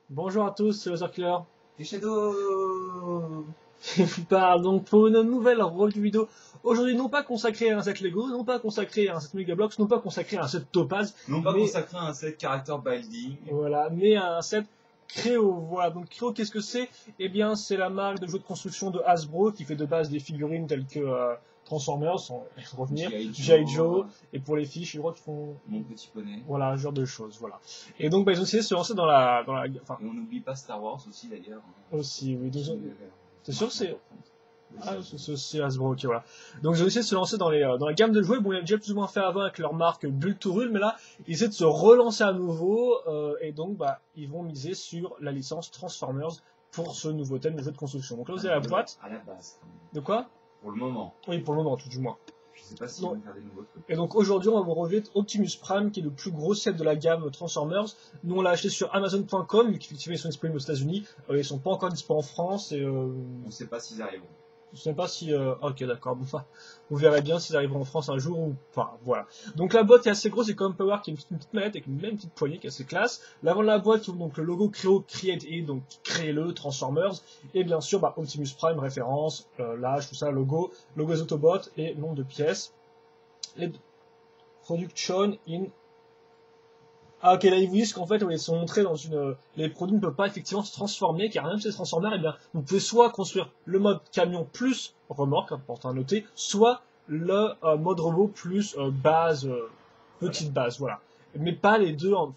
Bonjour à tous, c'est Laser Killer. Et Shadow. Je vous parle donc pour une nouvelle review vidéo. Aujourd'hui, non pas consacrée à un set Lego, non pas consacrée à un set Megablox, non pas consacrée à un set Topaz, Non pas mais consacré à un set character building. voilà, mais à un set Créo. Voilà, donc Créo, qu'est-ce que c'est? Eh bien, c'est la marque de jeux de construction de Hasbro qui fait de base des figurines telles que Transformers, sans revenir, G.I. Joe, et pour les filles, je crois qu'ils font Mon petit poney. voilà, ce genre de choses, voilà. Et donc, ils ont essayé de se lancer enfin, Et on n'oublie pas Star Wars aussi d'ailleurs. aussi, oui, c'est sûr que c'est. Ah, Oui, c'est Hasbro, ok, voilà. Donc, ils ont essayé de se lancer dans la gamme de jouets. Bon, ils avaient déjà plus ou moins fait avant avec leur marque Bull to Rule, mais là, ils essaient de se relancer à nouveau, et donc, ils vont miser sur la licence Transformers pour ce nouveau thème de jeu de construction. Donc là, vous avez la boîte. À la base. Quand même. De quoi? Pour le moment. Oui, pour le moment, tout du moins. Je sais pas s'ils vont faire des nouveaux trucs. Et donc aujourd'hui, on va vous revêtir Optimus Prime, qui est le plus gros set de la gamme Transformers. Nous, on l'a acheté sur Amazon.com, vu qu'effectivement, ils sont disponibles aux États-Unis. Ils sont pas encore disponibles en France. Et, On sait pas s'ils arriveront. je sais pas si... ok, d'accord. Bon, vous verrez bien s'ils arriveront en France un jour ou... Enfin, voilà. Donc la boîte est assez grosse, c'est comme Power qui est une petite manette avec une même petite poignée qui est assez classe. L'avant de la boîte, donc le logo Creo Create et donc créez-le, Transformers. Et bien sûr, Optimus Prime, référence, l'âge, tout ça, logo des Autobots et nombre de pièces. Et Production in... Ah ok, là ils vous disent qu'en fait ils sont montrés dans une... Les produits ne peuvent pas effectivement se transformer, car même si se transformer, eh bien, vous pouvez soit construire le mode camion plus remorque, important à noter, soit le mode robot plus base, petite base, voilà. Mais pas les deux en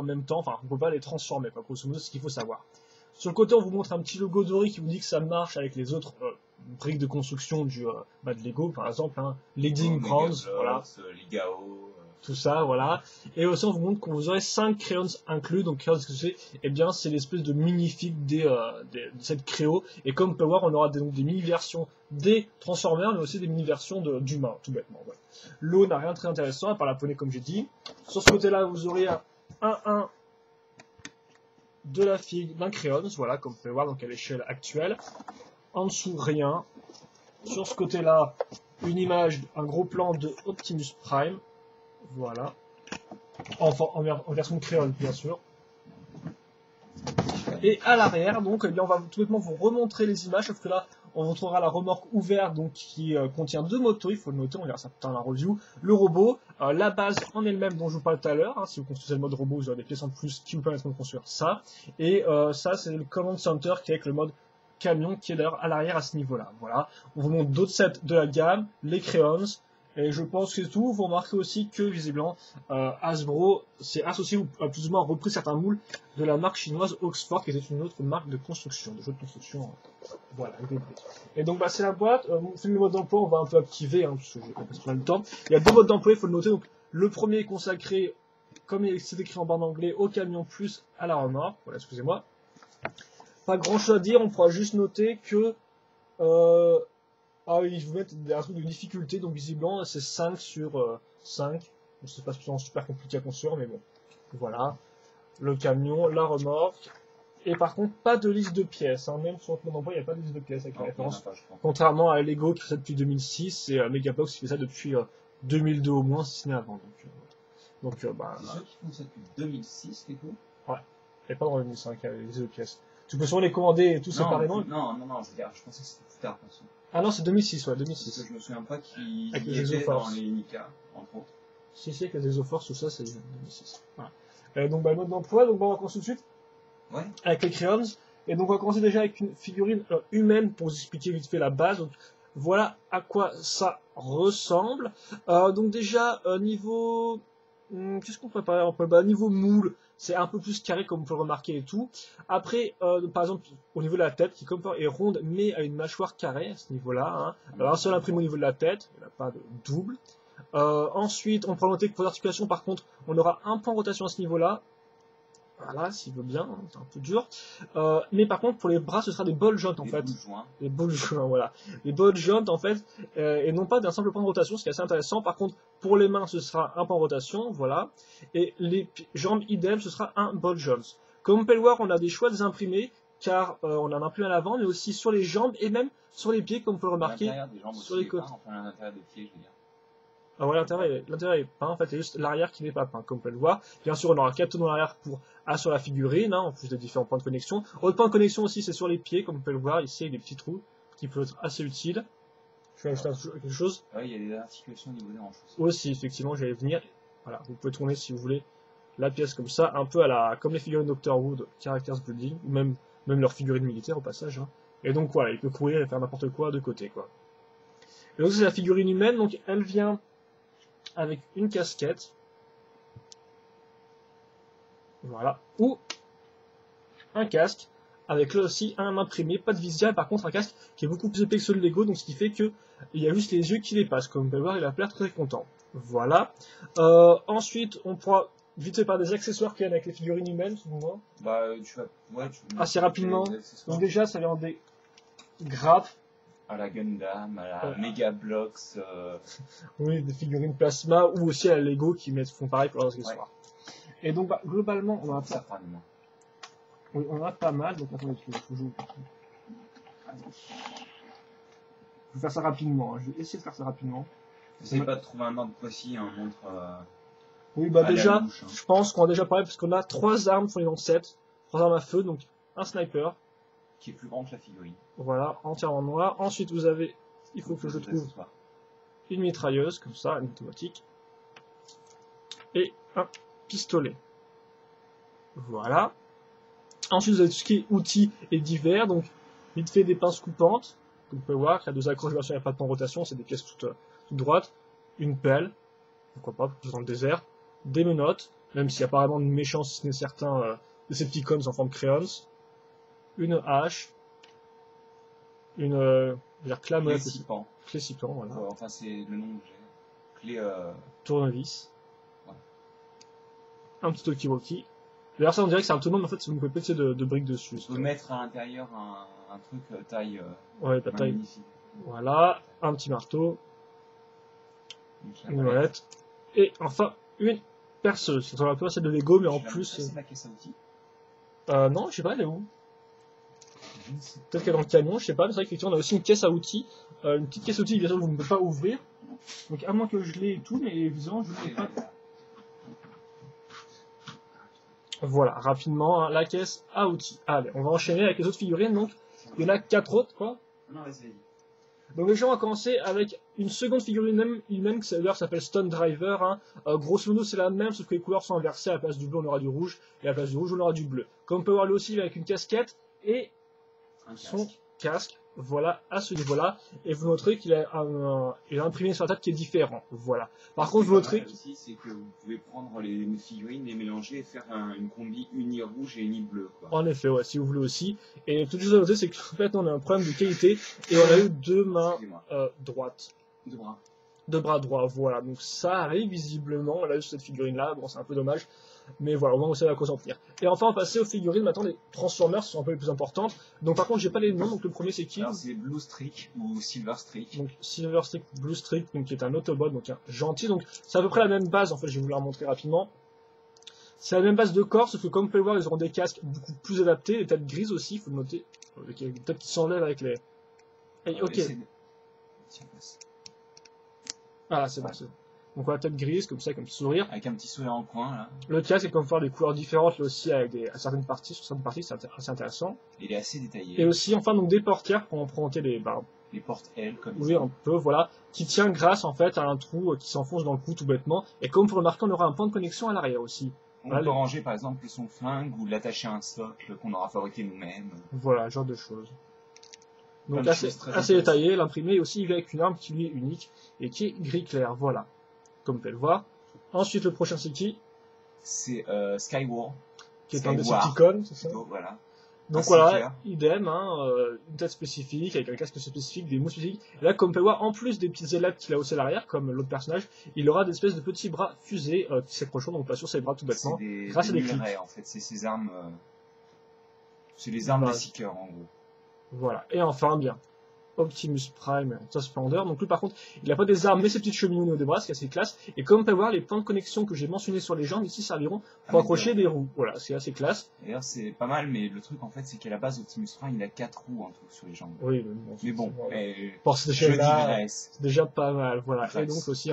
même temps, enfin on ne peut pas les transformer, quoi, grosso modo, c'est ce qu'il faut savoir. Sur le côté, on vous montre un petit logo doré qui vous dit que ça marche avec les autres briques de construction de Lego, par exemple, hein, Leading Bronze, voilà. Les Gao. Tout ça, voilà. Et aussi, on vous montre qu'on vous aurez 5 crayons inclus. Donc, crayons, ce que c'est? Eh bien, c'est l'espèce de minifigue de cette Créo. Et comme on peut voir, on aura donc des mini-versions des Transformers, mais aussi des mini-versions d'humains, tout bêtement. Voilà. L'eau n'a rien de très intéressant, à part la poney, comme j'ai dit. Sur ce côté-là, vous aurez un 1 de la figue d'un crayon, voilà, comme vous pouvez voir, donc à l'échelle actuelle. En dessous, rien. Sur ce côté-là, une image, un gros plan de Optimus Prime. Voilà. En version de créole, bien sûr. Et à l'arrière, donc, on va tout bêtement vous remontrer les images, sauf que là, on montrera la remorque ouverte, donc, qui contient 2 motos, il faut le noter, on verra ça plus tard dans la review. Le robot, la base en elle-même dont je vous parle tout à l'heure, hein, si vous construisez le mode robot, vous aurez des pièces en plus qui vous permettent de construire ça. Et ça, c'est le Command Center qui est avec le mode camion, qui est d'ailleurs à l'arrière à ce niveau-là. Voilà. On vous montre d'autres sets de la gamme, les crayons. Et je pense que c'est tout. Vous remarquez aussi que, visiblement, Hasbro s'est associé ou a plus ou moins repris certains moules de la marque chinoise Oxford, qui était une autre marque de construction, de jeux de construction. Voilà, avec des briques. Et donc, c'est la boîte. C'est le mode d'emploi, on va un peu activer, hein, parce que j'ai pas trop le temps. Il y a 2 modes d'emploi, il faut le noter. Donc, le premier est consacré, comme c'est écrit en bas en anglais, au camion plus à la remorque. Voilà, excusez-moi. Pas grand chose à dire, on pourra juste noter que... Ah oui, je vous mettre un truc de difficulté, donc visiblement c'est 5 sur 5. Je sais pas si c'est super compliqué à construire, mais bon. Voilà. Le camion, la remorque. Et par contre, pas de liste de pièces. Hein. Même sur le mode d'emploi, il n'y a pas de liste de pièces avec la référence. Contrairement à Lego qui fait ça depuis 2006 et Megablox qui fait ça depuis 2002 au moins, si ce n'est avant. Donc, c'est ceux qui font ça depuis 2006, Lego. Ouais. Et pas dans 2005, il y a les listes de pièces. Tu peux souvent les commander et tout séparément. Non, je veux dire, je pensais que c'était plus tard. Ah non, c'est 2006, ouais, 2006. Parce que je me souviens pas qu'ils étaient dans les Nika, entre autres. Si, avec les Exoforce, tout ça, c'est 2006. Voilà. Donc, le mode d'emploi, donc on va commencer tout de suite. Ouais. Avec les crayons. Et donc, on va commencer déjà avec une figurine humaine pour vous expliquer vite fait la base. Donc, voilà à quoi ça ressemble. Donc, déjà, niveau. Qu'est-ce qu'on peut parler niveau moule, c'est un peu plus carré comme on peut le remarquer et tout. Après, par exemple, au niveau de la tête, qui comme est ronde, mais a une mâchoire carrée à ce niveau-là. Hein. Alors, un seul imprimé au niveau de la tête, il n'y a pas de double. Ensuite, on peut noter que pour l'articulation, par contre, on aura un point de rotation à ce niveau-là. Voilà, s'il veut bien, hein, c'est un peu dur. Mais par contre, pour les bras, ce sera des ball joints en fait. Des ball joints, voilà. Les ball joints en fait, et non pas d'un simple point de rotation, ce qui est assez intéressant. Par contre, pour les mains, ce sera un point de rotation, voilà. Et les jambes idem, ce sera un ball joints. Comme on peut le voir, on a des choix des imprimés, car on a un imprimé à l'avant, mais aussi sur les jambes et même sur les pieds, comme on peut le remarquer. Des jambes sur les côtés. Enfin, à l'intérieur des pieds, je veux dire. Ah ouais, l'intérieur est peint, en fait, c'est juste l'arrière qui n'est pas peint, comme vous pouvez le voir. Bien sûr, on aura 4 dans l'arrière pour assurer la figurine, hein, en plus des différents points de connexion. Autre point de connexion aussi, c'est sur les pieds, comme vous pouvez le voir, ici, il y a des petits trous qui peuvent être assez utiles. Je vais ajouter quelque chose. Ouais, il y a des articulations au niveau des hanches aussi. Aussi, effectivement, j'allais venir. Voilà, vous pouvez tourner si vous voulez la pièce comme ça, un peu à la, comme les figurines Doctor Who, Characters Building, ou même leurs figurines militaires au passage, hein. Et donc voilà, il peut courir et faire n'importe quoi de côté, quoi. Et donc c'est la figurine humaine, donc elle vient avec une casquette, voilà, ou un casque, avec là aussi un imprimé, pas de visière, par contre un casque qui est beaucoup plus épais que celui de Lego, donc ce qui fait que il y a juste les yeux qui dépassent, comme vous pouvez voir, il a l'air très content. Voilà. Ensuite, on pourra vite fait par des accessoires qui viennent avec les figurines humaines, souvent. Bah, tu vas. Ouais, Assez rapidement. Donc déjà, ça vient des grappes. À la Gundam, à la Mega Bloks. Oui, des figurines plasma, ou aussi à la Lego qui font pareil pour leurs accessoires. Ouais. Et donc, bah, globalement, on a pas. Oui, on a pas mal. Donc, attendez, je vais faire ça rapidement. Je vais essayer de faire ça rapidement. N'essayez pas de trouver un ordre précis, un montre. Oui, bah déjà, bouche, hein. Je pense qu'on a déjà parlé parce qu'on a 3 armes fournies dans le set, 3 armes à feu, donc un sniper. Qui est plus grand que la figurine. Voilà, entièrement noir. Ensuite, vous avez, il faut que je trouve une mitrailleuse, comme ça, une automatique. Et un pistolet. Voilà. Ensuite, vous avez tout ce qui est outils et divers, donc vite fait des pinces coupantes, comme vous pouvez voir, il y a 2 accroches, bien sûr, il n'y a pas de temps de rotation, c'est des pièces toutes droites, une pelle, pourquoi pas, dans le désert, des menottes, même s'il y a apparemment une méchance, si ce n'est certains Decepticons en forme de crayons, une hache, une clamette, clé cipant, voilà. Ouais, enfin, c'est le nom que j'ai. Clé. Tournevis. Ouais. Un petit talkie-walkie. D'ailleurs, ça, on dirait que c'est un tonneau, mais en fait, vous pouvez péter de briques dessus. On peut mettre à l'intérieur un truc taille. Ouais, la taille. Voilà, un petit marteau. Une molette. Et enfin, une perceuse. C'est un peu celle de Lego, mais en plus. C'est la caisse à outils. Non, je sais pas, elle est où? Peut-être qu'elle est dans le camion, je sais pas, mais c'est vrai qu'effectivement on a aussi une caisse à outils, une petite caisse à outils, bien sûr, que vous ne pouvez pas ouvrir. Donc à moins que je l'ai et tout, mais évidemment je ne l'ai pas. Voilà, rapidement, hein, la caisse à outils. Allez, on va enchaîner avec les autres figurines, donc il y en a 4 autres, quoi. Non, vas-y. Donc déjà on va commencer avec une seconde figurine humaine qui s'appelle Stone Driver, hein. Grosso modo c'est la même, sauf que les couleurs sont inversées, à la place du bleu on aura du rouge, et à la place du rouge on aura du bleu. Comme on peut voir lui aussi avec une casquette, et son casque, voilà, à ce niveau-là, et vous noterez qu'il a imprimé sur la table qui est différent, voilà. Par contre, vous noterez aussi, c'est que vous pouvez prendre les figurines, les mélanger et faire une combi uni rouge et uni bleu, quoi. En effet, ouais, si vous voulez aussi. Et toute chose à noter, c'est qu'en fait, on a un problème de qualité, et on a eu 2 mains droites. 2 bras. 2 bras droits, voilà. Donc ça arrive visiblement, on a eu cette figurine-là, bon, c'est un peu dommage. Mais voilà, au moins on sait à quoi s'en tenir. Et enfin, on va passer aux figurines. Maintenant, les Transformers sont un peu les plus importantes. Donc, par contre, j'ai pas les noms. Donc, le premier, c'est qui? Alors, c'est Blue Streak ou Silver Streak. Donc, Silver Streak, Blue Streak, donc qui est un Autobot, donc un gentil. Donc, c'est à peu près la même base. En fait, je vais vous la remontrer rapidement. C'est la même base de corps, sauf que comme vous pouvez le voir, ils auront des casques beaucoup plus adaptés, des têtes grises aussi, il faut le noter. Des têtes qui s'enlèvent avec les. Et, ok. Voilà, c'est bon. Donc on a la tête grise, comme ça, comme petit sourire. Avec un petit sourire en coin, là. Le casque est comme faire des couleurs différentes, là aussi, avec à certaines parties, sur certaines parties, c'est assez intéressant. Il est assez détaillé. Et aussi, enfin, donc des portières pour emprunter les portes L, comme oui, ça. un peu, voilà. Qui tient grâce, en fait, à un trou qui s'enfonce dans le cou, tout bêtement. Et comme vous remarquez, on aura un point de connexion à l'arrière aussi. On peut ranger, par exemple, son flingue ou l'attacher à un socle qu'on aura fabriqué nous-mêmes. Voilà, ce genre de choses. Donc assez détaillé, l'imprimé aussi avec une arme qui lui est unique et qui est gris clair, voilà. Comme vous pouvez le voir. Ensuite, le prochain c'est qui? C'est Skywar. Qui est un Decepticon, c'est ça? Voilà. Donc voilà, idem, hein, une tête spécifique, avec un casque spécifique, des mots spécifiques. Et là, comme vous pouvez voir, en plus des petites ailettes qu'il a aussi à l'arrière, comme l'autre personnage, il aura des espèces de petits bras fusés qui s'accrocheront donc pas sur ses bras tout bêtement, grâce à des clips. En fait, c'est ses armes. C'est les armes des Seekers en gros. Voilà. Et enfin, bien, Optimus Prime, sa splendeur. Donc lui, par contre, il n'a pas des armes, mais ses petites cheminées au niveau des bras, ce qui est assez classe. Et comme vous pouvez voir, les points de connexion que j'ai mentionnés sur les jambes ici serviront pour accrocher des roues. Voilà, c'est assez classe. D'ailleurs, c'est pas mal, mais le truc en fait, c'est qu'à la base, Optimus Prime, il a 4 roues en tout sur les jambes. Oui, mais bon, pour cette échelle-là, c'est c'est déjà pas mal. Voilà. Et donc aussi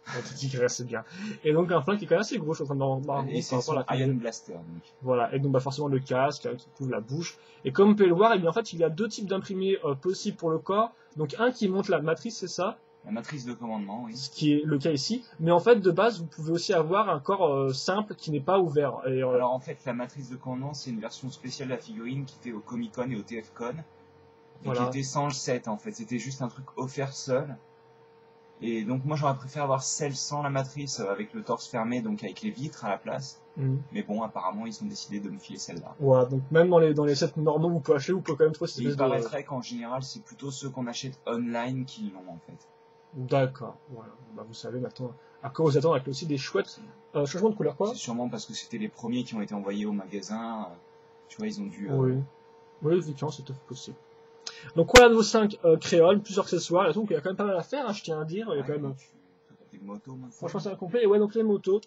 Un petit tigre, c'est bien. Et donc un flingue qui est quand même assez gros, je suis en train de m'en rendre Et compte c'est par rapport à son la Iron figurine. Blaster. Donc. Voilà, et donc bah, forcément le casque qui couvre la bouche. Et comme vous pouvez le voir, eh bien, en fait, il y a deux types d'imprimés possibles pour le corps. Donc un qui montre la matrice, c'est ça, La matrice de commandement, oui. ce qui est le cas ici. Mais en fait, de base, vous pouvez aussi avoir un corps simple qui n'est pas ouvert. Et, Alors en fait, la matrice de commandement, c'est une version spéciale de la figurine qui était au Comic Con et au TFCon. Et voilà. qui était sans le set en fait. C'était juste un truc offert seul. Et donc moi j'aurais préféré avoir celle sans la matrice avec le torse fermé, donc avec les vitres à la place. Mhm. Mais bon, apparemment ils ont décidé de me filer celle-là. Voilà, donc même dans les sets normaux, vous pouvez acheter, vous pouvez quand même trouver cette Et il espèce de... paraîtrait qu'en général c'est plutôt ceux qu'on achète online qui l'ont en fait. D'accord, voilà. Bah, vous savez maintenant à quoi vous attendre avec aussi des chouettes changements de couleur, quoi. C'est sûrement parce que c'était les premiers qui ont été envoyés au magasin. Tu vois, ils ont dû... Oui. Oui, effectivement, c'est tout à fait possible. Donc voilà nos 5 créoles, plusieurs accessoires, et donc il y a quand même pas mal à faire, hein, je tiens à dire, il y a quand même... Des motos maintenant. Franchement, c'est complet. Et ouais, donc les motos,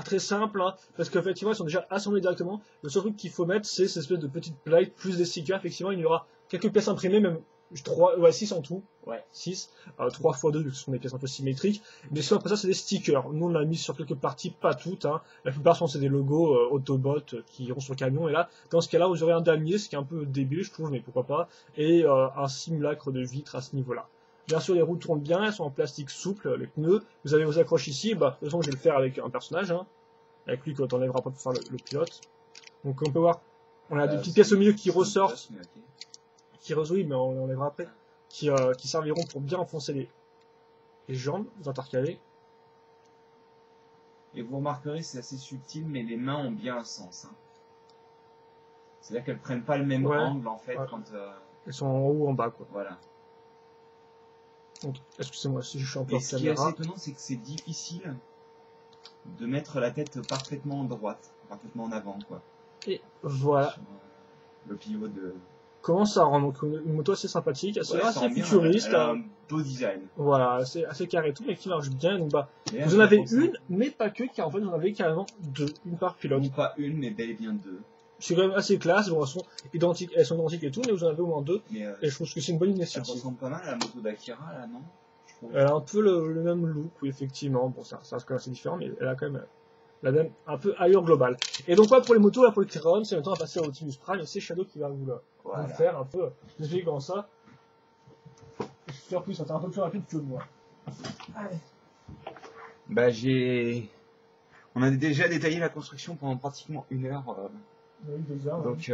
très simple, hein, parce qu'effectivement, elles sont déjà assemblées directement. Le seul truc qu'il faut mettre, c'est cette espèce de petite plaque, plus des stickers. Effectivement, il y aura quelques pièces imprimées, même 6 en tout. Ouais, 6. 3 x 2, ce sont des pièces un peu symétriques. Mais sinon, après ça, c'est des stickers. Nous, on l'a mis sur quelques parties, pas toutes. Hein. La plupart sont c'est des logos Autobot qui iront sur le camion. Et là, dans ce cas-là, vous aurez un damier, ce qui est un peu débile, je trouve, mais pourquoi pas. Et un simulacre de vitre à ce niveau-là. Bien sûr, les roues tournent bien, elles sont en plastique souple, les pneus. Vous avez vos accroches ici, bah, de toute façon, je vais le faire avec un personnage, hein. Avec lui, quand on enlèvera pas pour faire le pilote. Donc, on peut voir, on a des petites pièces au milieu qui ressortent, oui, mais on les enlèvera après, qui serviront pour bien enfoncer les jambes, les intercalés. Et vous remarquerez, c'est assez subtil, mais les mains ont bien un sens. Hein. C'est-à-dire qu'elles prennent pas le même angle, en fait, quand... Elles sont en haut ou en bas, quoi. Voilà. Donc, excusez-moi si je suis un peu Et hors ce qui est caméra. assez étonnant, c'est que c'est difficile de mettre la tête parfaitement en droite, parfaitement en avant, quoi. Et voilà. Sur, le pivot de... Comment ça rend donc une moto assez sympathique, assez futuriste. Elle a un beau design. Voilà, assez carré et tout, mais qui marche bien. Donc, bah, vous en avez une, mais pas que, car en fait, vous en avez carrément deux, une par pilote. Non, pas une, mais bel et bien deux. C'est quand même assez classe, bon, elles sont identiques et tout, mais vous en avez au moins deux. Mais, et je trouve que c'est une bonne Elle initiative. ressemble pas mal à la moto d'Akira, là, non? Elle a un peu le même look, oui, effectivement. Bon, ça reste quand même assez différent, mais elle a quand même la même, un peu allure globale. Et donc, ouais, pour les motos, là, pour le Kiron, c'est maintenant à passer à Optimus Prime, et c'est Shadow qui va vous le faire un peu. Je vais comme ça. Je suis sûr plus, ça t'est un peu plus rapide que moi. Allez. Bah, on a déjà détaillé la construction pendant pratiquement 1 heure. Oui, 2 heures. Donc,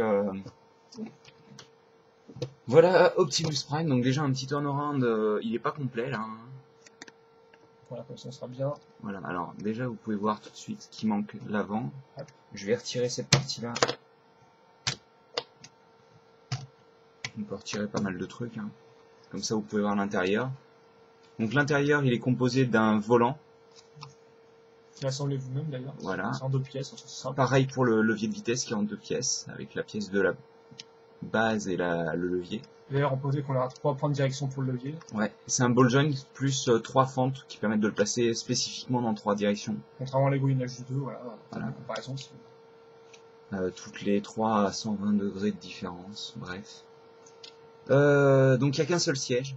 voilà Optimus Prime. Donc, déjà un petit turnaround. Il est pas complet là. Hein. Voilà, comme ça, on sera bien. Voilà, alors déjà, vous pouvez voir tout de suite qu'il manque l'avant. Je vais retirer cette partie-là. On peut retirer pas mal de trucs. Hein. Comme ça, vous pouvez voir l'intérieur. Donc, l'intérieur, il est composé d'un volant. Assemblez vous-même d'ailleurs. Voilà. C'est en 2 pièces, c'est simple. Pareil pour le levier de vitesse qui est en 2 pièces, avec la pièce de la base et le levier. D'ailleurs, on peut dire qu'on aura 3 points de direction pour le levier. Ouais, c'est un ball joint plus 3 fentes qui permettent de le placer spécifiquement dans 3 directions. Contrairement à l'Ego Inage 2, voilà. Comparaison. Toutes les 3 à 120 degrés de différence, bref. Donc il n'y a qu'un seul siège,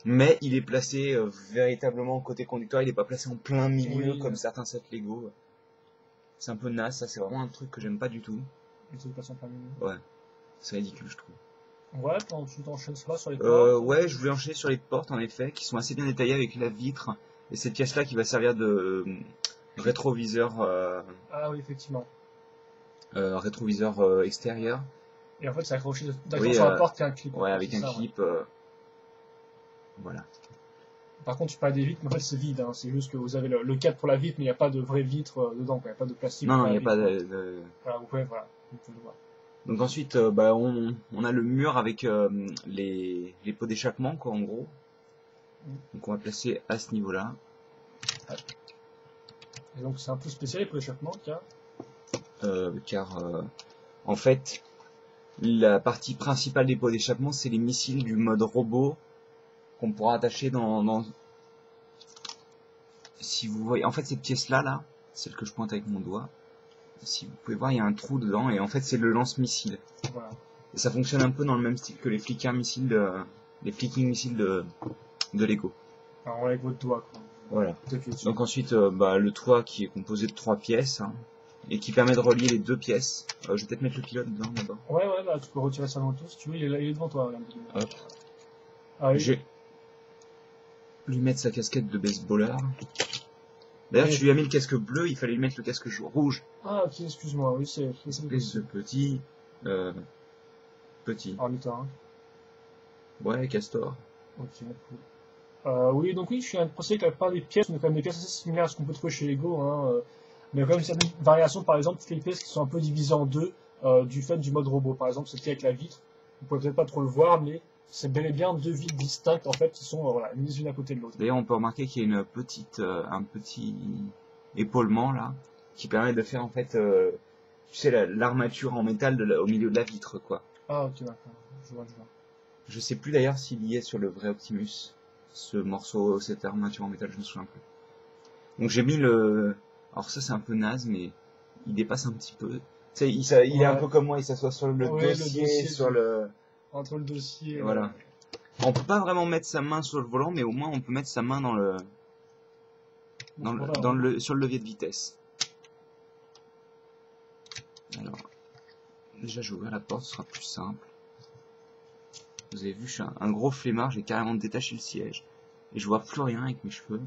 mais il est placé véritablement côté conducteur, il n'est pas placé en plein milieu comme certains sets Lego. C'est un peu naze, ça c'est vraiment un truc que j'aime pas du tout. Il est placé en plein milieu. Ouais, c'est ridicule je trouve. Ouais, tu t'enchaînes pas sur les portes. Ouais, je voulais enchaîner sur les portes en effet, qui sont assez bien détaillées avec la vitre et cette pièce là qui va servir de rétroviseur. Ah oui, effectivement. Rétroviseur extérieur. Et en fait, c'est accroché d'accord sur la porte, il y a un clip. Ouais, avec un clip. Voilà. Par contre, tu parles des vitres, mais en fait, c'est vide. Hein. C'est juste que vous avez le cadre pour la vitre, mais il n'y a pas de vraie vitre dedans. Il n'y a pas de plastique. Non, il n'y a pas de... Voilà, vous pouvez le voir. Donc ensuite, on a le mur avec les pots d'échappement, quoi, en gros. Donc on va placer à ce niveau-là. Et donc c'est un peu spécial les pots d'échappement, car en fait, la partie principale des pots d'échappement, c'est les missiles du mode robot qu'on pourra attacher dans... Si vous voyez, en fait, cette pièce-là, celle que je pointe avec mon doigt, si vous pouvez voir, il y a un trou dedans, et en fait, c'est le lance-missile. Voilà. Et ça fonctionne un peu dans le même style que les flicking missiles de Lego. Alors, avec votre doigt, quoi. Voilà. Peut-être que- Donc ensuite, le toit qui est composé de 3 pièces, hein, et qui permet de relier les 2 pièces. Je vais peut-être mettre le pilote dedans d'abord. Ouais, bah, tu peux retirer sa moto si tu veux, il est, là, il est devant toi. Regarde. Hop. Ah oui. Je vais lui mettre sa casquette de baseballeur. D'ailleurs, Oui. tu lui as mis le casque bleu, il fallait lui mettre le casque rouge. Ah, ok, excuse-moi, oui, c'est Espèce de petit... petit. ornithorynque. Ouais, castor. Ok, cool. Oui, donc oui, je suis un procédé que la plupart des pièces, on a quand même des pièces assez similaires à ce qu'on peut trouver chez Lego, hein, mais il y a quand même certaines variations, par exemple, toutes les pièces qui sont un peu divisées en deux, du fait du mode robot. Par exemple, celle-ci avec la vitre, vous pouvez peut-être pas trop le voir, mais c'est bel et bien deux vitres distinctes, en fait, qui sont voilà, mises l'une à côté de l'autre. D'ailleurs, on peut remarquer qu'il y a une petite, un petit épaulement là, qui permet de faire en fait, tu sais, l'armature en métal au milieu de la vitre, quoi. Ah, ok, d'accord, je vois. Je sais plus d'ailleurs s'il y est sur le vrai Optimus, ce morceau, cette armature en métal, je me souviens plus. Donc j'ai mis le... Alors ça c'est un peu naze, mais il dépasse un petit peu. Tu sais, il est un Ouais. peu comme moi, il s'assoit sur le Ouais, le dossier, dossier, sur le... Entre le dossier... Voilà. On peut pas vraiment mettre sa main sur le volant, mais au moins on peut mettre sa main sur le levier de vitesse. Alors, déjà j'ai ouvert la porte, ce sera plus simple. Vous avez vu, je suis un gros flemmard, j'ai carrément détaché le siège. Et je vois plus rien avec mes cheveux.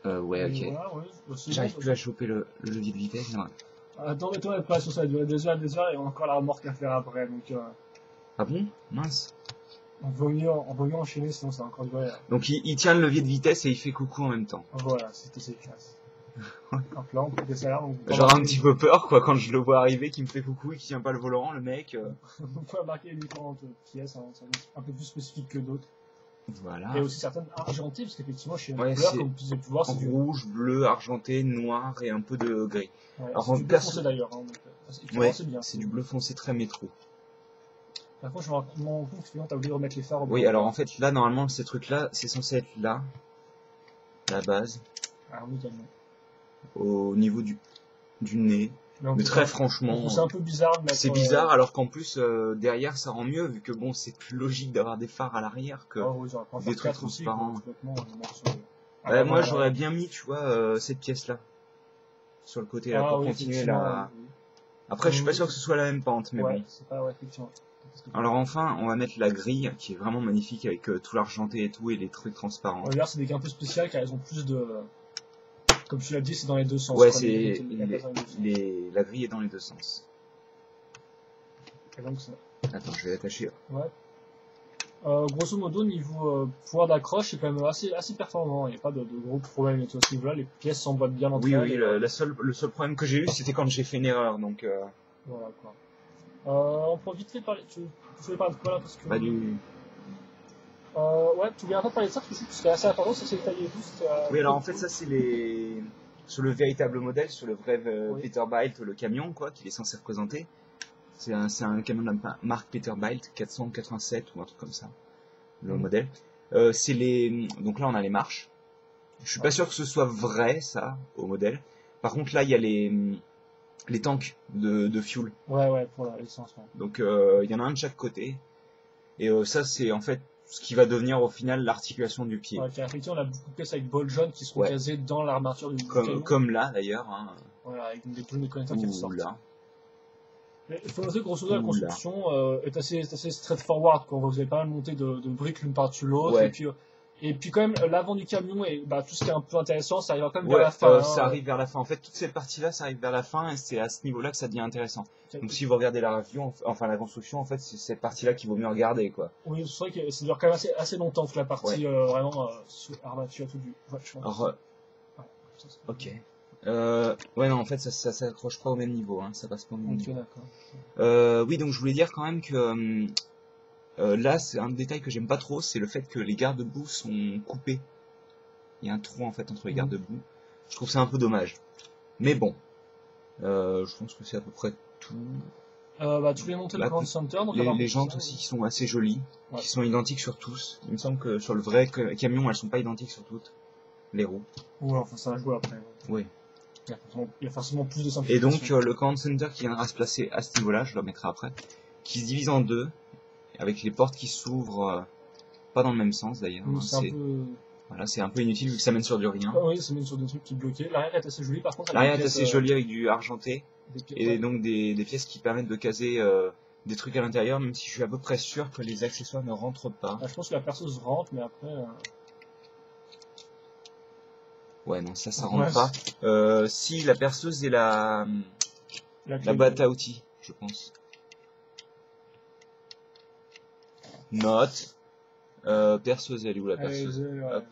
Ouais, ok. Voilà, ouais, c'est J'arrive bon, plus à choper le levier de vitesse. Ouais. Attends, mais toi, pas sur ça, ça va durer des heures, et on a encore la remorque à faire après, donc Ah bon? Mince. on vaut mieux enchaîner, sinon ça va encore durer. Donc il tient le levier de vitesse et il fait coucou en même temps. Voilà, c'était efficace. Donc là, on peut des salaires, donc J'aurais un petit peu peur quoi quand je le vois arriver, qui me fait coucou et qui tient pas le volant, le mec. on peut marquer les différentes pièces, hein, ça un peu plus spécifiques que d'autres. Voilà. Et aussi certaines argentées, parce qu'effectivement, chez les Ouais, couleurs, c'est comme vous avez pu voir, c'est du rouge, bleu, argenté, noir et un peu de gris. ouais, Alors, c'est du bleu foncé d'ailleurs. Hein, donc, ouais, c'est bien. c'est du bleu foncé très métro. Par contre, je me rends compte que finalement, t'as oublié de remettre les phares au Oui, bon alors endroit. en fait là normalement ces trucs là, c'est censé être là, à la base, Alors, oui, tellement. au niveau du nez. Mais très franchement, c'est un peu bizarre de mettre. c'est bizarre alors qu'en plus derrière ça rend mieux vu que bon c'est plus logique d'avoir des phares à l'arrière que Oh, oui, j'aurais pas des fait trucs 4 aussi, transparents. complètement, sur Moi j'aurais bien mis tu vois cette pièce là sur le côté là pour oui, continuer là. oui. Après je suis pas sûr que ce soit la même pente mais Ouais, bon. c'est pas, ouais, effectivement. Alors enfin on va mettre la grille qui est vraiment magnifique avec tout l'argenté et tout et les trucs transparents. D'ailleurs, c'est des gains un peu spéciales car elles ont plus de. Comme tu l'as dit, c'est dans les deux sens. Ouais, quoi, c'est la grille est dans les deux sens. Et donc, ça. Attends, je vais l'attacher. Ouais. Grosso modo, niveau pouvoir d'accroche, c'est quand même assez performant. Il n'y a pas de gros problèmes et tout à ce niveau-là. Les pièces s'emboîtent bien entre Oui, elles. oui, le seul problème que j'ai eu, c'était quand j'ai fait une erreur, donc... Voilà, quoi. On peut vite fait parler... Tu voulais parler de quoi, là parce que... Bah, du... Ouais, tu voulais un peu parler de ça, parce que c'est assez important, ça c'est détaillé et tout. Oui, alors en fait, ça, c'est les... Sur le véritable modèle, sur le vrai Oui. Peterbilt, le camion, quoi, qu'il est censé représenter. C'est un camion de la marque Peterbilt, 487 ou un truc comme ça, le modèle. C'est les... Donc là, on a les marches. Je suis pas sûr que ce soit vrai, ça, au modèle. Par contre, là, il y a les tanks de fuel. Ouais, pour l'essence. Ouais. Donc, il y en a un de chaque côté. Et ça, c'est en fait ce qui va devenir au final l'articulation du pied. Ouais, car effectivement, on a beaucoup de pièces avec bol jaune qui seront casées dans l'armature du camion. Comme là, d'ailleurs. Hein. Voilà, avec des plumes de connecteurs qui ressortent. Là. Il faut noter que grosso modo, la construction est assez straightforward. Vous avez pas mal monté de briques l'une par-dessus l'autre. Ouais. Et puis quand même, l'avant du camion et tout ce qui est un peu intéressant, ça arrive quand même vers la fin. Ça arrive vers la fin. En fait, toute cette partie-là, ça arrive vers la fin et c'est à ce niveau-là que ça devient intéressant. Donc si vous regardez la review, enfin la construction, en fait, c'est cette partie-là qu'il vaut mieux regarder, quoi. Oui, c'est vrai que ça dure quand même assez longtemps, toute la partie vraiment armature, tout du... Ouais, je pense. Alors, ok. Ouais, non, en fait, ça s'accroche pas au même niveau, hein, ça passe pas au même niveau. D'accord. Oui, donc je voulais dire quand même que là, c'est un détail que j'aime pas trop, c'est le fait que les garde-boue sont coupés. Il y a un trou en fait entre les garde-boue. Je trouve ça un peu dommage. Mais bon, je pense que c'est à peu près tout. Tu voulais monter le Command Center, donc les jantes aussi qui sont assez jolies, qui sont identiques sur tous. Il me semble que sur le vrai camion, elles sont pas identiques sur toutes les roues. Ouais, enfin ça va jouer après. Oui. Il y a forcément plus de simplification. Et donc le Command Center qui viendra se placer à ce niveau-là, je le mettrai après, qui se divise en deux, avec les portes qui s'ouvrent Pas dans le même sens d'ailleurs. Donc hein, c'est un peu... Voilà, c'est un peu inutile vu que ça mène sur du rien. Ah oui, ça mène sur des trucs qui bloquaient. L'arrière est assez joli, par contre. L'arrière est assez joli avec du argenté. Et Ouais. donc des pièces qui permettent de caser des trucs à l'intérieur, même si je suis à peu près sûr que les accessoires ne rentrent pas. Ah, je pense que la perceuse rentre, mais après... Ouais, non, ça Ouais. rentre pas. Si, la perceuse et la boîte à outils, je pense. Note. Perceuse, elle est où la perceuse? Hop.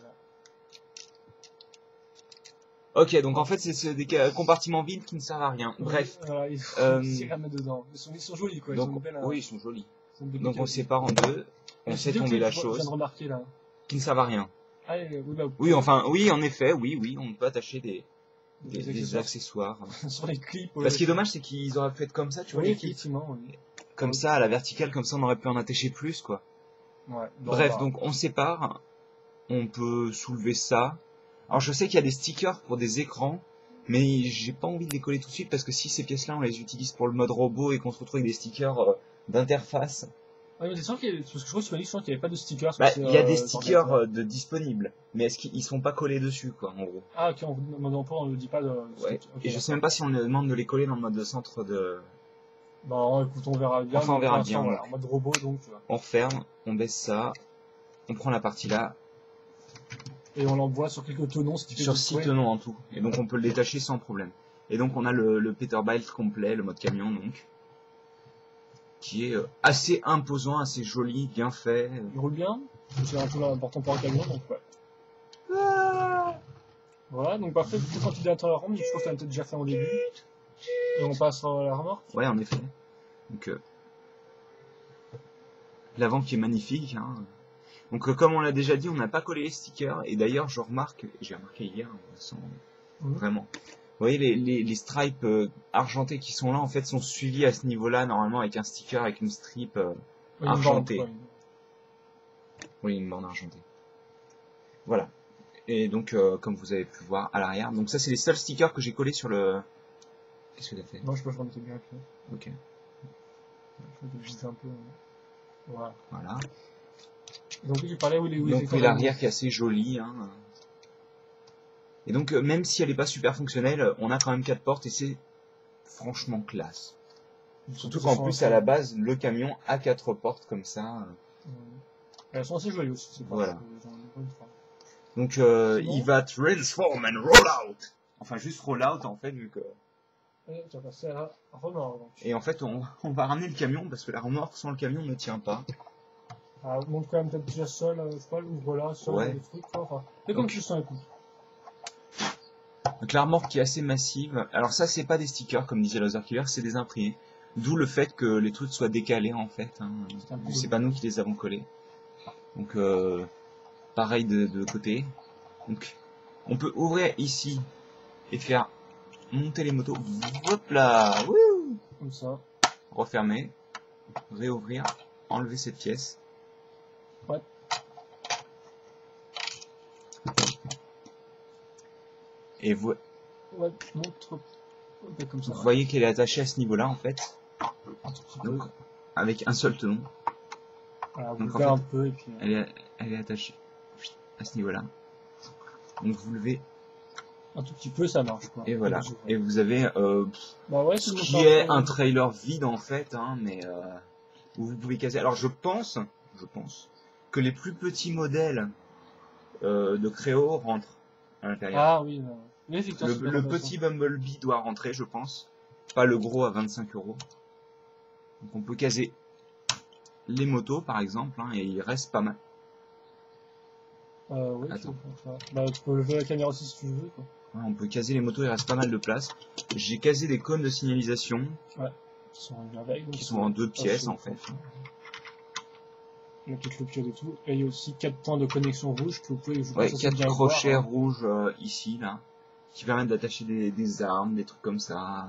Ok, donc en fait, c'est des compartiments vides qui ne servent à rien. Bref. Voilà, il faut s'y remettre dedans. Ils sont jolis, quoi. Donc, ils sont belles, oui, ils sont jolis. donc on sépare en deux. On fait tomber la chose. Je viens de remarquer, là. Qui ne servent à rien. Ah, oui, bah, Oui, enfin, oui, en effet, oui, on peut attacher des accessoires. Sur les clips. Ce qui est dommage, c'est qu'ils auraient pu être comme ça, tu vois, oui, les clips. effectivement. Oui. Comme ça, à la verticale, comme ça, on aurait pu en attacher plus, quoi. Ouais, Bref, donc on sépare. On peut soulever ça. Alors, je sais qu'il y a des stickers pour des écrans, mais j'ai pas envie de les coller tout de suite parce que si ces pièces-là, on les utilise pour le mode robot et qu'on se retrouve avec des stickers d'interface. Ah, mais t'es sûr parce que je crois qu'il n'y avait pas de stickers. Bah, il y a des stickers de disponibles, mais est-ce qu'ils sont pas collés dessus, quoi, en gros. Ah, ok, on ne dit pas de... Ouais. Okay, et je sais même pas si on demande de les coller dans le mode de centre de... Bah, écoute, on verra bien. Enfin, on verra bien. Voilà, en mode robot, donc. On ferme, on baisse ça, on prend la partie là. Et on l'envoie sur quelques tenons, ce qui fait sur 6 tenons en tout. Et donc on peut le détacher sans problème. Et donc on a le Peterbilt complet, le mode camion donc, qui est assez imposant, assez joli, bien fait. Il roule bien, c'est un peu important pour un camion, donc ouais. Voilà, donc parfait, quand tu dis à la rampe, je pense que tu as peut-être déjà fait en début. Et on passe à la remorque. Ouais, en effet. Donc l'avant qui est magnifique. Hein. Donc comme on l'a déjà dit, on n'a pas collé les stickers. Et d'ailleurs, je remarque, j'ai remarqué hier, vraiment. Vous voyez, les stripes argentées qui sont là, en fait, sont suivies à ce niveau-là, normalement, avec un sticker, avec une strip argentée. Oui, une bande argentée. Voilà. Et donc, comme vous avez pu voir à l'arrière, donc ça, c'est les seuls stickers que j'ai collés sur le... Qu'est-ce que t'as fait? Non, je sais pas, je remettais bien. Ok. Je vais un peu... Voilà. Voilà. Donc tu parlais où donc oui, l'arrière qui est assez joli. Hein. Et donc même si elle n'est pas super fonctionnelle, on a quand même 4 portes et c'est franchement classe. Surtout qu'en plus à la base le camion a 4 portes comme ça. Elles sont assez jolies aussi. Voilà. Donc il va transform and roll out. Enfin juste roll out en fait vu que. Et tu vas passer à la remorque. Et en fait on va ramener le camion parce que la remorque sans le camion ne tient pas. Ah, montre quand même peut-être déjà seul, je sais pas, ouvre là, seul, ouais. des trucs, quoi. Enfin, c'est comme tu sens un coup. Donc la remorque qui est assez massive. Alors ça c'est pas des stickers comme disait Laser Killer, c'est des imprimés. D'où le fait que les trucs soient décalés en fait. Hein. C'est pas nous qui les avons collés. Donc pareil de côté. Donc on peut ouvrir ici et faire monter les motos. Hop là, wouh, comme ça. Refermer, réouvrir, enlever cette pièce. Ouais. Et vous, ouais, montre. Okay, comme ça, vous voyez qu'elle est attachée à ce niveau-là en fait. Donc, avec un seul tenon. Voilà, donc en fait, un peu et puis, elle est attachée à ce niveau-là. Donc vous levez un tout petit peu, ça marche quoi. Et voilà. Et vous avez bah ouais, ce qui est un trailer vide en fait, hein, mais où vous pouvez caser. Alors je pense que les plus petits modèles de Créo rentrent à l'intérieur. Ah oui. Le petit Bumblebee doit rentrer, je pense. Pas le gros à 25 €. Donc on peut caser les motos par exemple, hein, et il reste pas mal. Oui, bah, tu peux lever la caméra aussi si tu veux. Quoi. Ouais, on peut caser les motos, il reste pas mal de place. J'ai casé des cônes de signalisation. Ouais, qui sont en 2 pièces en fait. Il y a peut-être le pied et tout. Et il y a aussi 4 points de connexion rouges que vous pouvez. 4 crochets rouges ici, là, qui permettent d'attacher des armes, des trucs comme ça.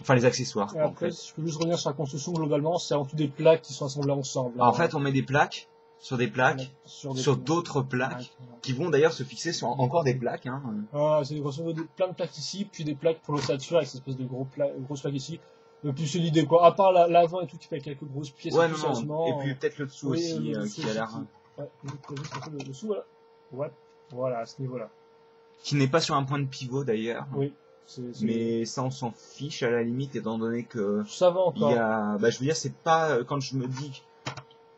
Enfin, les accessoires. Et après, en fait. Je peux juste revenir sur la construction globalement, c'est avant tout des plaques qui sont assemblées ensemble. En fait, on met des plaques sur des plaques, sur d'autres plaques, qui vont d'ailleurs se fixer sur encore des plaques. Hein. C'est grosso modo plein de plaques ici, puis des plaques pour l'ossature avec cette espèce de grosses plaques ici. Puis c'est l'idée quoi, à part l'avant et tout qui fait quelques grosses pièces. Ouais, non. Et puis peut-être le dessous aussi, qui a l'air Ouais, juste un peu dessous, voilà. Ouais. Voilà, à ce niveau-là. Qui n'est pas sur un point de pivot d'ailleurs. Oui. Mais ça, on s'en fiche à la limite, étant donné que ça va il encore. y a, bah, je veux dire, c'est pas quand je me dis,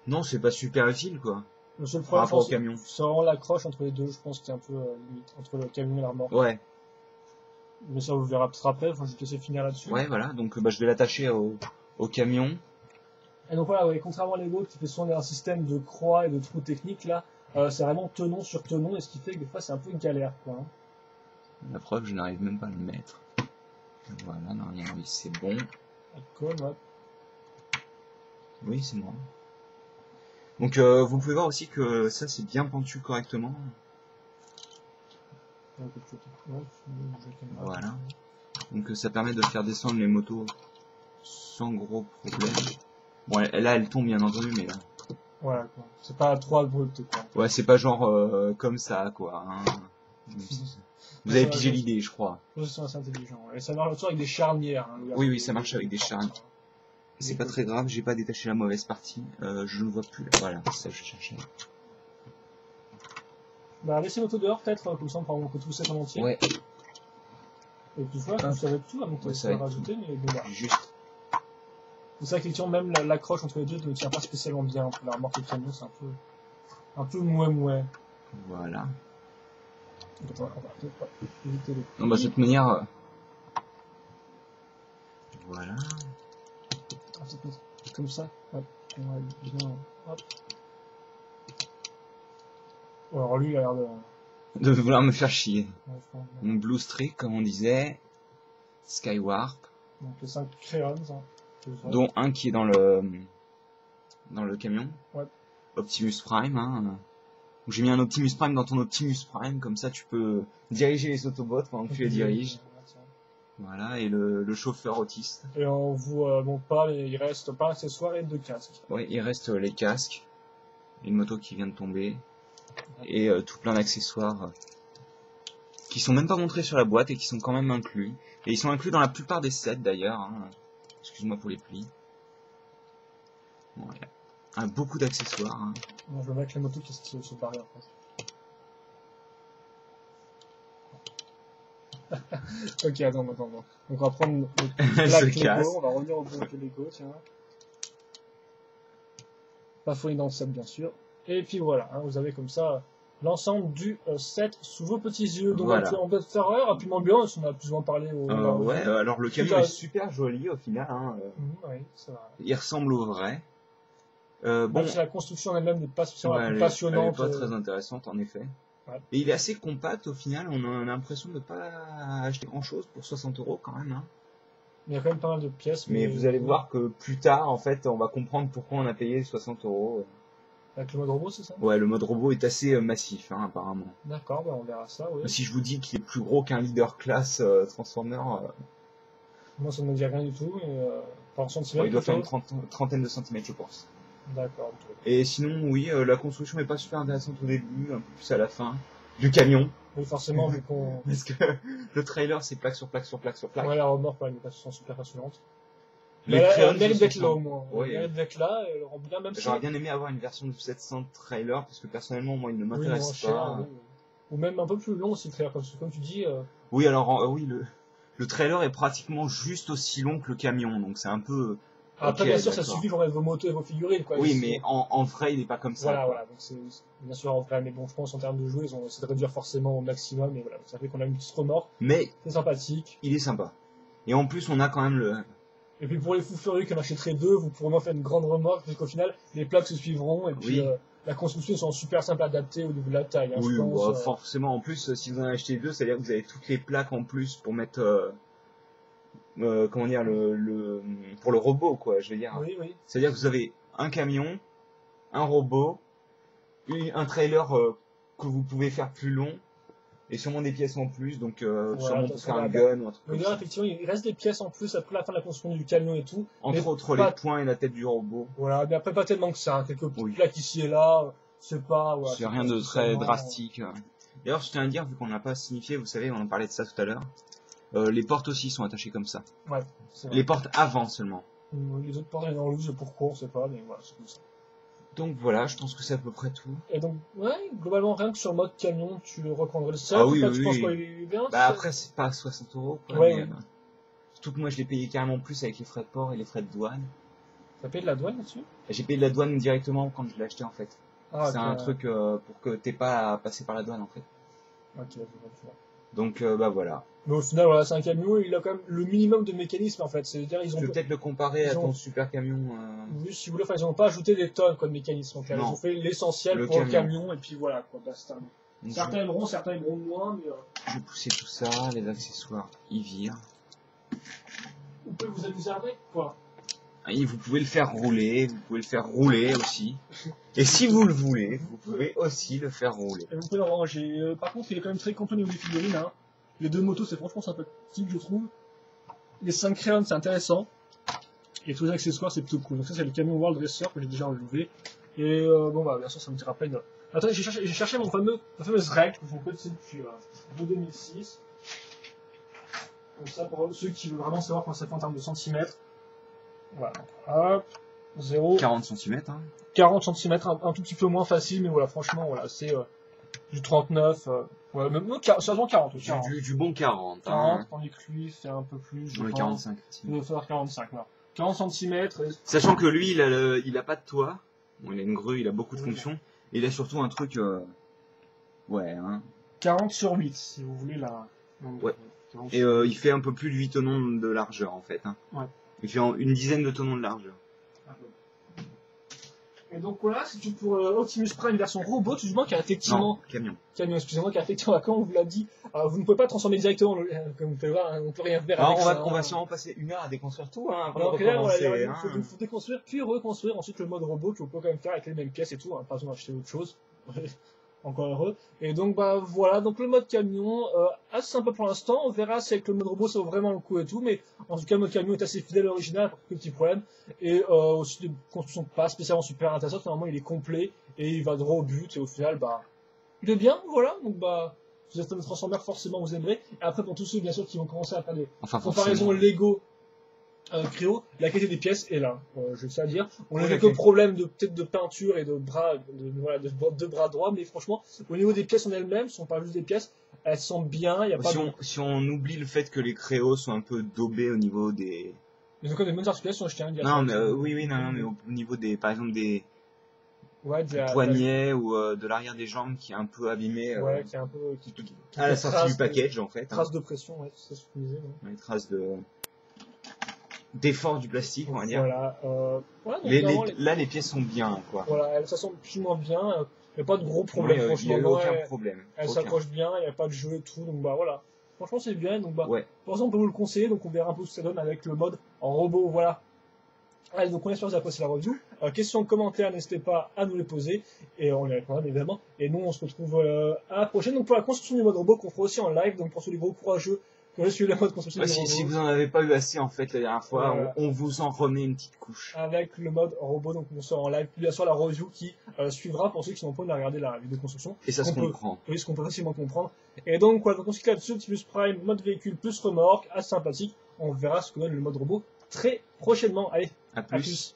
non, c'est pas super utile, quoi. Le seul Par problème, rapport au camion. c'est vraiment l'accroche entre les deux, je pense, qui est un peu limite, entre le camion et la remorque. Ouais. Mais ça, vous verrez peut-être après, faut juste laisser finir là-dessus. Ouais, voilà. Donc, bah, je vais l'attacher au camion. Et donc voilà, ouais, contrairement à Lego qui fait souvent un système de croix et de trous techniques, là, c'est vraiment tenon sur tenon, et ce qui fait que des fois c'est un peu une galère, quoi. Hein. La preuve, je n'arrive même pas à le mettre. Voilà, normalement, oui, c'est bon. Comme, ouais. Oui, c'est bon. Donc, vous pouvez voir aussi que ça, c'est bien pentu correctement. Voilà. Donc, ça permet de faire descendre les motos sans gros problème. Bon, là, elle tombe, bien entendu, mais là. Voilà, quoi. C'est pas trop abrupt, quoi. Ouais, c'est pas genre comme ça, quoi. Hein. Vous avez pigé l'idée, je crois. Je suis assez intelligent. Et ça marche toujours avec des charnières. Hein, oui, oui, ça marche avec des charnières. C'est pas très grave, j'ai pas détaché la mauvaise partie. Je ne vois plus. Voilà, c'est ça que je cherchais. Bah, laissez votre dehors, peut-être, comme ça on peut tout ça en entier. Ouais. Et puis voilà, vous savez tout, donc ouais, ça va rajouter, mais bon, bah. Juste. C'est ça qu'effectivement, même l'accroche entre les deux ne tient pas spécialement bien. Entre la remorque et le camion, c'est un peu mouais. Voilà. Attends, on va peut-être pas éviter les. Non, bah, de cette manière. Voilà. Comme ça. Hop. On va bien. Hop. Alors lui, il a l'air de vouloir me faire chier. Ouais, Donc, Blue Streak, comme on disait. Skywarp. Donc les 5 crayons. Hein, dont un qui est dans le camion. Ouais. Optimus Prime. Hein. J'ai mis un Optimus Prime dans ton Optimus Prime, comme ça tu peux diriger les Autobots pendant que tu les diriges. Voilà, et le chauffeur autiste. Et on vous montre pas, mais il reste pas d'accessoires et de casques. Oui, il reste les casques, une moto qui vient de tomber, et tout plein d'accessoires qui sont même pas montrés sur la boîte et qui sont quand même inclus. Et ils sont inclus dans la plupart des sets d'ailleurs. Hein. Excuse-moi pour les plis. Bon, il y a beaucoup d'accessoires. Hein. Bon, je vais mettre les motos qui se barrent en fait. Ok, attends. Donc on va prendre le black Lego, on va revenir au bloc Lego, tiens. Pas fouiller dans le set bien sûr. Et puis voilà, hein, vous avez comme ça l'ensemble du set sous vos petits yeux. Donc voilà. On peut faire rapidement bien, on a plus ou moins parlé au... ouais, alors le camion est super joli au final. Hein, oui, ça va. Il ressemble au vrai. Bon, si la construction en elle-même n'est pas spécialement la plus passionnante. Elle n'est pas très intéressante en effet. Ouais. Et il est assez compact au final, on a l'impression de ne pas acheter grand chose pour 60 € quand même. Hein. Il y a quand même pas mal de pièces. Mais vous allez voir que plus tard, en fait, on va comprendre pourquoi on a payé 60 €. Avec le mode robot, c'est ça? Ouais, le mode robot est assez massif, hein, apparemment. D'accord, bah on verra ça, oui. Si je vous dis qu'il est plus gros qu'un leader class Transformer... Moi, ça ne me dit rien du tout, mais par centimètre... Ouais, il doit faire une trentaine de centimètres, je pense. D'accord. Et sinon, oui, la construction n'est pas super intéressante au début, un peu plus à la fin. Du camion. Oui, forcément, vu qu'on... Parce que le trailer, c'est plaque sur plaque sur plaque sur plaque. Ouais, la remorque, elle n'est pas super passionnante. Les elle mérite d'être là, au moins. Oui, elle mérite d'être là, et elle rend bien, même si... J'aurais bien aimé avoir une version de 700 trailer, parce que personnellement, moi, il ne m'intéresse pas. Cher, oui. Ou même un peu plus long, aussi, le trailer, parce que comme tu dis... Oui, alors, oui, le trailer est pratiquement juste aussi long que le camion, donc c'est un peu... Après, bien sûr, ça suffit pour mettre vos motos et vos figurines, quoi. Oui, mais en vrai, il n'est pas comme ça. Voilà, donc c'est bien sûr en vrai, mais bon, je pense en termes de jeu, ils ont essayé de réduire forcément au maximum, et voilà, ça fait qu'on a une petite remorque. Mais c'est sympathique. Il est sympa. Et en plus, on a quand même le... Et puis pour les fous furieux qui en achèteraient deux, vous pourrez en faire une grande remorque, puisqu'au final, les plaques se suivront, et puis la construction sont super simple à adapter au niveau de la taille. Hein, oui, je pense, forcément. En plus, si vous en achetez deux, c'est-à-dire que vous avez toutes les plaques en plus pour mettre... comment dire, pour le robot, quoi, je veux dire. Oui. C'est-à-dire que vous avez un camion, un robot, un trailer que vous pouvez faire plus long, et sûrement des pièces en plus, donc sûrement pour faire un gun ou un truc comme ça. Effectivement, il reste des pièces en plus après la fin de la construction du camion et tout. Entre autres, les poings et la tête du robot. Voilà, mais après pas tellement que ça, hein, quelques petites plaques ici et là, c'est pas... Voilà, c'est rien de très drastique. D'ailleurs, je tiens à dire, vu qu'on n'a pas signifié, vous savez, on en parlait de ça tout à l'heure, les portes aussi sont attachées comme ça. Ouais, c'est vrai. Les portes avant seulement. Les autres portes sont en loose, pourquoi on sait pas, mais voilà, c'est comme ça. Donc voilà, je pense que c'est à peu près tout. Et donc, ouais, globalement, rien que sur le mode camion, tu le reprendrais le seul. Ah oui, Toi, oui, tu penses oui. quoi, il est bien? Bah après, c'est pas 60 euros, quoi. Ouais, Mais, oui. surtout que moi, je l'ai payé carrément plus avec les frais de port et les frais de douane. T'as payé de la douane là-dessus? J'ai payé de la douane directement quand je l'ai acheté, en fait. Ah, C'est ok. un truc pour que t'aies pas à passer par la douane, en fait. Ok, je vois. Donc, bah voilà. Mais au final, voilà, c'est un camion, il a quand même le minimum de mécanisme en fait. C'est-à-dire, ils Je ont, vais peut-être le comparer à ils ont- ton super camion. oui, si vous voulez, enfin, ils n'ont pas ajouté des tonnes quoi, de mécanisme. Donc, ils Non. ont fait l'essentiel Le pour le camion. camion, et puis voilà, quoi, basta. Donc, Certains aimeront moins, mais je vais pousser tout ça, les accessoires, ils virent. vous pouvez vous amuser avec, quoi. Et vous pouvez le faire rouler, vous pouvez le faire rouler aussi. Et si vous le voulez, vous pouvez aussi le faire rouler. Et vous pouvez le ranger. Par contre, il est quand même très complet au niveau des figurines. Hein. Les deux motos, c'est franchement sympathique, je trouve. Les 5 crayons, c'est intéressant. Et tous les accessoires, c'est plutôt cool. Donc ça, c'est le camion World Racer que j'ai déjà enlevé. Et bon, bah, bien sûr, ça me rappelle. Attendez, j'ai cherché ma fameuse règle que je vous connais depuis 2006. Donc ça, pour ceux qui veulent vraiment savoir comment ça fait en termes de centimètres. Voilà. Hop. 0. 40 cm, hein. 40 cm, un tout petit peu moins facile, mais voilà, franchement, voilà, c'est du 39. Ouais, même, ça vend 40 aussi. Du bon 40. 40, Hein. tandis que lui, c'est un peu plus. Je Oui, pense. 45. Il doit faire 45, voilà. 40 cm. Sachant que lui, il a pas de toit. Bon, il a une grue, il a beaucoup de fonctions. Et il a surtout un truc. Ouais, hein. 40 sur 8, si vous voulez la. Ouais. Et il fait un peu plus de 8 tonneaux de largeur en fait. Hein. Ouais. Il fait une dizaine de tonneaux de largeur. Et donc voilà, c'est tout pour Optimus Prime version robot, tout du moins qui a effectivement. Non, camion. Camion, excusez-moi, qui a effectivement, comme on vous l'a dit, vous ne pouvez pas transformer directement, comme vous pouvez voir, hein, on peut rien faire avec ça. On va sûrement passer 1 heure à déconstruire tout, hein, avant Donc de là, voilà, recommencer. il faut déconstruire, puis reconstruire ensuite le mode robot, qu'on peut quand même faire avec les mêmes pièces et tout, hein, pas besoin d'acheter autre chose. Encore heureux. Et donc, bah voilà, donc le mode camion, assez sympa pour l'instant. On verra si avec le mode robot ça vaut vraiment le coup et tout, mais en tout cas, le mode camion est assez fidèle à l'original, pour quelques petits problèmes. Et aussi des constructions pas spécialement super intéressantes. Normalement, il est complet et il va droit au but, et au final, bah, il est bien, voilà. Donc, bah, si vous êtes un Transformer, forcément, vous aimerez. Et après, pour tous ceux, bien sûr, qui vont commencer à faire des comparaisons Lego, Créo, la qualité des pièces est là, je sais à dire. On a quelques problèmes peut-être de peinture et de bras, de bras droits, mais franchement, au niveau des pièces en elles-mêmes, ce sont pas juste des pièces, elles sont bien, il y a pas si on oublie le fait que les créos sont un peu daubés au niveau des... Ils ont quand même des bonnes articulations, je tiens à dire. Non, mais oui, non, mais au niveau des, par exemple des du poignets ou de l'arrière des jambes qui est un peu abîmé. Ouais, qui est un peu... à la sortie du package, en fait. Traces de pression, ouais, c'est ce que je disais. Les traces d'effort du plastique, on va dire. Voilà. Donc, là, les pièces sont bien, quoi. Voilà, ça semble plus ou moins bien. Il n'y a pas de gros problèmes, franchement. Il n'y a aucun problème. Elle s'accroche bien, il n'y a pas de jeu et tout. Donc, bah voilà. Franchement, c'est bien. Donc, bah, ouais. pour ça, on peut vous le conseiller. Donc, on verra un peu ce que ça donne avec le mode en robot. Voilà. Allez, donc on espère que vous avez apprécié la review. Questions, commentaires, n'hésitez pas à nous les poser. Et on les répondra évidemment. Et nous, on se retrouve à la prochaine. Donc, pour la construction du mode robot, qu'on fera aussi en live. Donc, pour ceux les gros courageux, que je suis le mode construction du robot. Si vous en avez pas eu assez, en fait, la dernière fois, on vous en remet une petite couche. Avec le mode robot, donc on sera en live. Puis bien sûr, la review qui suivra pour ceux qui n'ont pas regardé la vidéo de construction. Et ça se comprend. Oui, ce qu'on peut facilement comprendre. Et donc, voilà, donc on se quitte là-dessus. Optimus Prime, mode véhicule plus remorque, assez sympathique. On verra ce que donne le mode robot très prochainement. Allez, à plus.